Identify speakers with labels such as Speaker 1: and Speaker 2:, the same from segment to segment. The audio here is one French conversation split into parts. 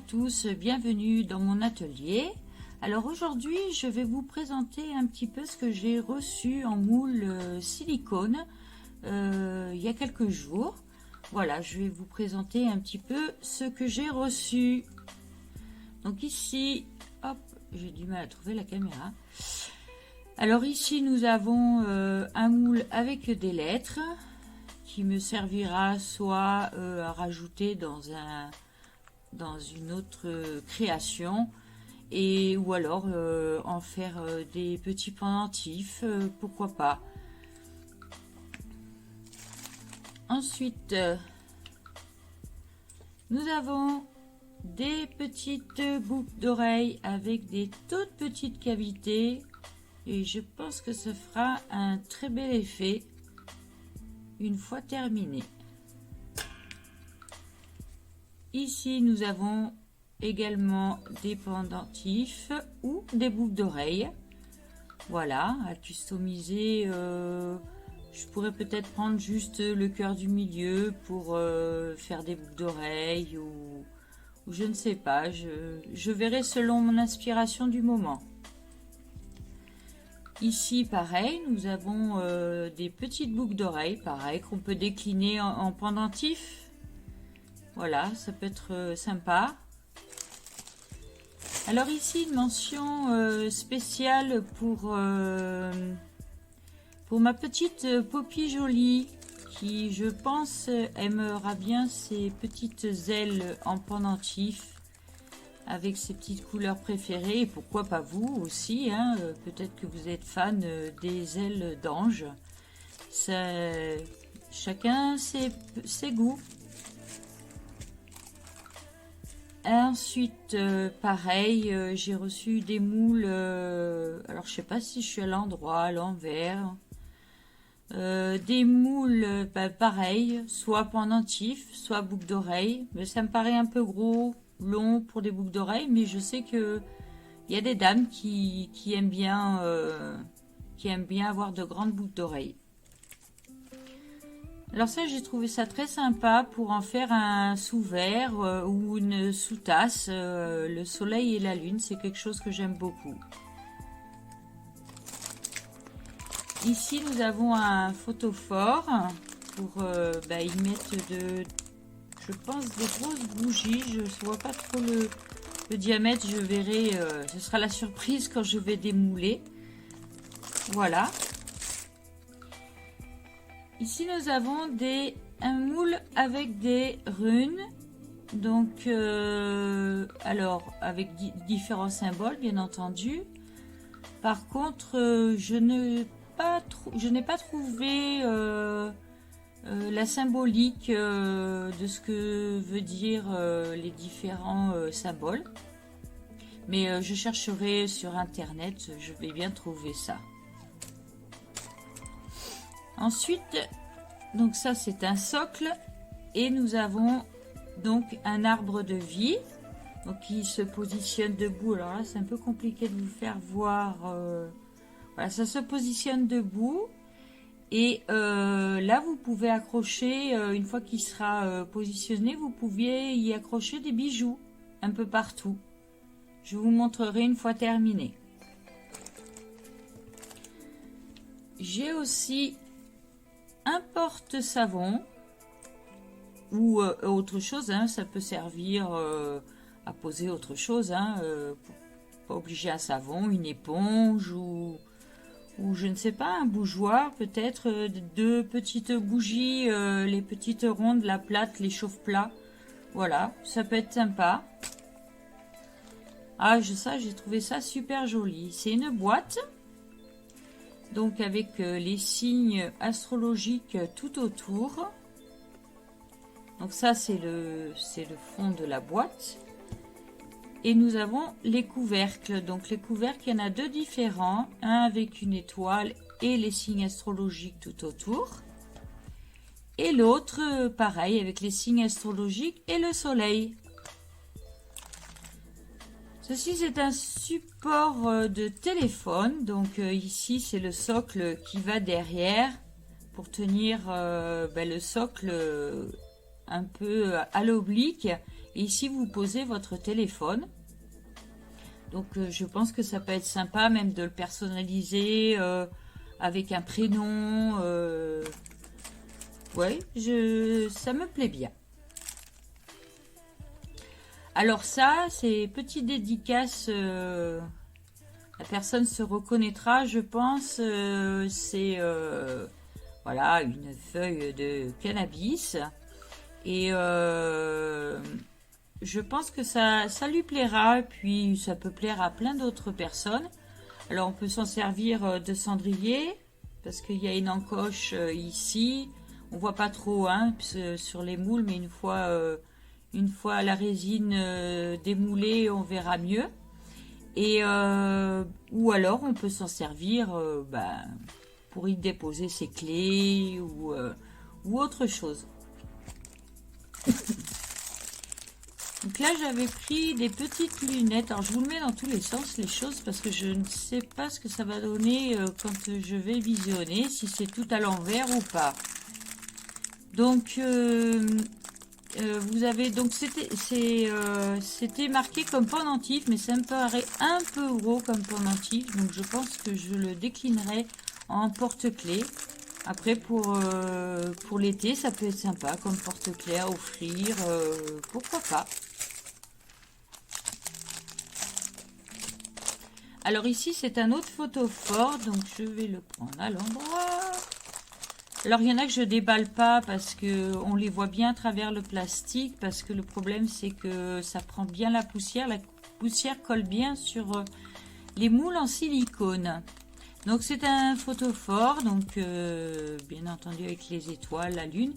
Speaker 1: tous, bienvenue dans mon atelier. Alors aujourd'hui je vais vous présenter un petit peu ce que j'ai reçu en moule silicone il y a quelques jours. Voilà, je vais vous présenter un petit peu ce que j'ai reçu. Donc ici, hop, j'ai du mal à trouver la caméra. Alors ici nous avons un moule avec des lettres qui me servira soit à rajouter dans une autre création et ou alors en faire des petits pendentifs, pourquoi pas. Ensuite nous avons des petites boucles d'oreilles avec des toutes petites cavités et je pense que ça fera un très bel effet une fois terminé. Ici nous avons également des pendentifs ou des boucles d'oreilles, voilà, à customiser. Je pourrais peut-être prendre juste le cœur du milieu pour faire des boucles d'oreilles ou je ne sais pas, je verrai selon mon inspiration du moment. Ici pareil, nous avons des petites boucles d'oreilles, pareil, qu'on peut décliner en pendentif. Voilà, ça peut être sympa. Alors ici une mention spéciale pour ma petite Poppy Jolie qui, je pense, aimera bien ces petites ailes en pendentif avec ses petites couleurs préférées, et pourquoi pas vous aussi, hein, peut-être que vous êtes fan des ailes d'ange. Chacun ses goûts. Ensuite, pareil, j'ai reçu des moules, alors je sais pas si je suis à l'endroit, à l'envers, des moules, pareil, soit pendentifs, soit boucles d'oreilles, mais ça me paraît un peu gros, long pour des boucles d'oreilles, mais je sais que il y a des dames qui aiment bien avoir de grandes boucles d'oreilles. Alors ça, j'ai trouvé ça très sympa pour en faire un sous-verre ou une sous-tasse. Le soleil et la lune, c'est quelque chose que j'aime beaucoup. Ici, nous avons un photophore pour y mettre je pense des grosses bougies. Je ne vois pas trop le diamètre, je verrai, ce sera la surprise quand je vais démouler. Voilà. Ici nous avons un moule avec des runes, donc alors avec différents symboles bien entendu. Par contre je n'ai pas trouvé la symbolique de ce que veut dire les différents symboles, mais je chercherai sur internet, je vais bien trouver ça. Ensuite, donc ça c'est un socle et nous avons donc un arbre de vie donc qui se positionne debout. Alors là c'est un peu compliqué de vous faire voir. Voilà, ça se positionne debout et là vous pouvez accrocher, une fois qu'il sera positionné, vous pouvez y accrocher des bijoux un peu partout. Je vous montrerai une fois terminé. J'ai aussi un porte-savon ou autre chose, hein, ça peut servir à poser autre chose, hein, pas obligé un savon, une éponge ou je ne sais pas, un bougeoir, peut-être deux petites bougies, les petites rondes, la plate, les chauffe-plats, voilà, ça peut être sympa. Ah, j'ai trouvé ça super joli. C'est une boîte. Donc avec les signes astrologiques tout autour. Donc ça c'est le fond de la boîte. Et nous avons les couvercles. Donc les couvercles, il y en a deux différents. Un avec une étoile et les signes astrologiques tout autour. Et l'autre pareil avec les signes astrologiques et le soleil. Ceci c'est un support de téléphone, donc ici c'est le socle qui va derrière pour tenir le socle un peu à l'oblique. Et ici, vous posez votre téléphone. Donc, je pense que ça peut être sympa même de le personnaliser avec un prénom. Ouais, ça me plaît bien. Alors ça, c'est petite dédicace. La personne se reconnaîtra, je pense. C'est voilà, une feuille de cannabis. Et je pense que ça lui plaira. Puis ça peut plaire à plein d'autres personnes. Alors on peut s'en servir de cendrier. Parce qu'il y a une encoche ici. On voit pas trop hein, sur les moules. Mais une fois la résine démoulée, on verra mieux. Et ou alors on peut s'en servir pour y déposer ses clés ou autre chose. Donc là j'avais pris des petites lunettes. Alors je vous le mets dans tous les sens les choses parce que je ne sais pas ce que ça va donner quand je vais visionner, si c'est tout à l'envers ou pas. Donc vous avez donc c'était marqué comme pendentif, mais ça me paraît un peu gros comme pendentif, donc je pense que je le déclinerai en porte-clés. Après pour l'été, ça peut être sympa comme porte-clés à offrir, pourquoi pas. Alors ici c'est un autre photophore, donc je vais le prendre à l'endroit. Alors il y en a que je déballe pas parce que on les voit bien à travers le plastique, parce que le problème c'est que ça prend bien la poussière colle bien sur les moules en silicone. Donc c'est un photophore, donc bien entendu avec les étoiles, la lune,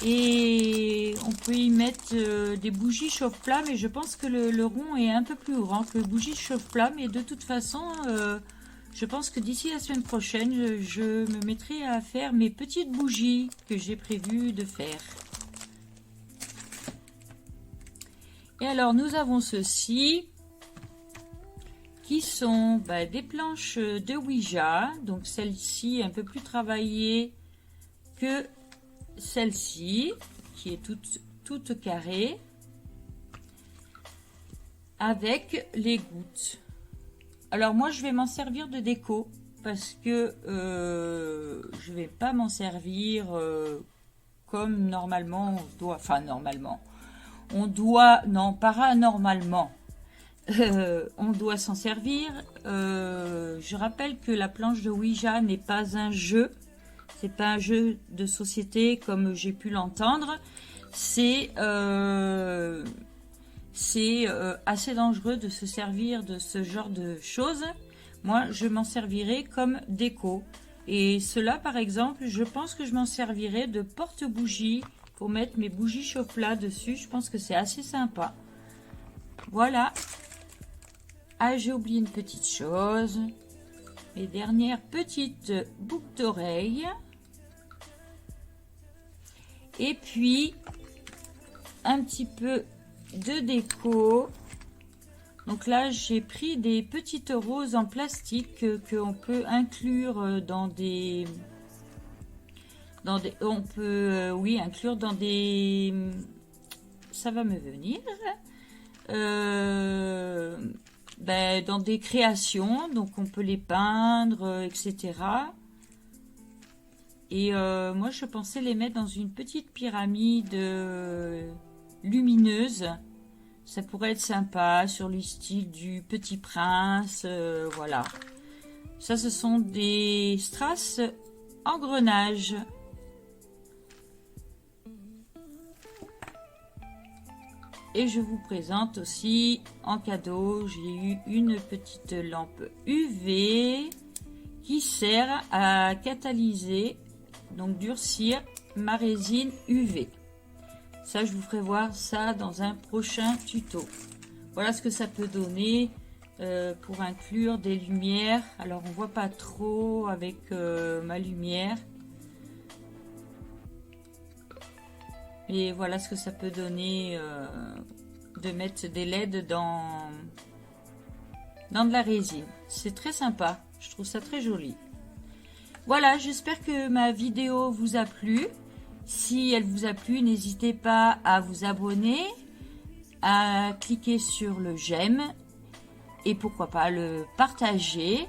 Speaker 1: et on peut y mettre des bougies chauffe-plat, mais je pense que le rond est un peu plus grand que bougie chauffe-plat, mais de toute façon je pense que d'ici la semaine prochaine, je me mettrai à faire mes petites bougies que j'ai prévu de faire. Et alors, nous avons ceci, qui sont des planches de Ouija. Donc, celle-ci un peu plus travaillée que celle-ci, qui est toute carrée, avec les gouttes. Alors moi je vais m'en servir de déco parce que je vais pas m'en servir comme normalement on doit, enfin normalement on doit, non paranormalement on doit s'en servir. Je rappelle que la planche de Ouija n'est pas un jeu, c'est pas un jeu de société comme j'ai pu l'entendre, c'est assez dangereux de se servir de ce genre de choses. Moi, je m'en servirai comme déco. Et cela, par exemple, je pense que je m'en servirai de porte-bougie pour mettre mes bougies chauffe-plat dessus. Je pense que c'est assez sympa. Voilà. Ah, j'ai oublié une petite chose. Mes dernières petites boucles d'oreilles. Et puis, un petit peu de déco. Donc là j'ai pris des petites roses en plastique qu'on peut inclure dans des on peut oui inclure dans des, ça va me venir, dans des créations, donc on peut les peindre, etc. Et moi je pensais les mettre dans une petite pyramide lumineuse. Ça pourrait être sympa sur le style du Petit Prince, voilà. Ça, ce sont des strass engrenages. Et je vous présente aussi en cadeau, j'ai eu une petite lampe UV qui sert à catalyser, donc durcir ma résine UV. Ça, je vous ferai voir ça dans un prochain tuto. Voilà ce que ça peut donner pour inclure des lumières. Alors, on voit pas trop avec ma lumière. Et voilà ce que ça peut donner de mettre des LED dans de la résine. C'est très sympa. Je trouve ça très joli. Voilà, j'espère que ma vidéo vous a plu. Si elle vous a plu, n'hésitez pas à vous abonner, à cliquer sur le j'aime et pourquoi pas le partager.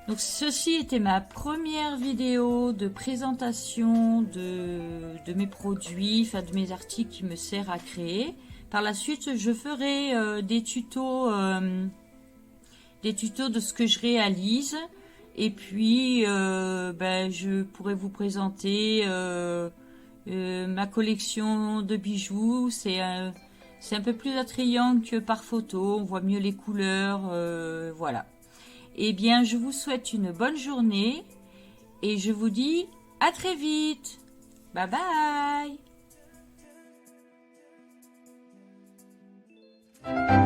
Speaker 1: Donc ceci était ma première vidéo de présentation de mes produits, enfin de mes articles qui me sert à créer. Par la suite, je ferai des tutos de ce que je réalise. Et puis, je pourrais vous présenter ma collection de bijoux. C'est un peu plus attrayant que par photo. On voit mieux les couleurs. Voilà. Eh bien, je vous souhaite une bonne journée et je vous dis à très vite. Bye bye.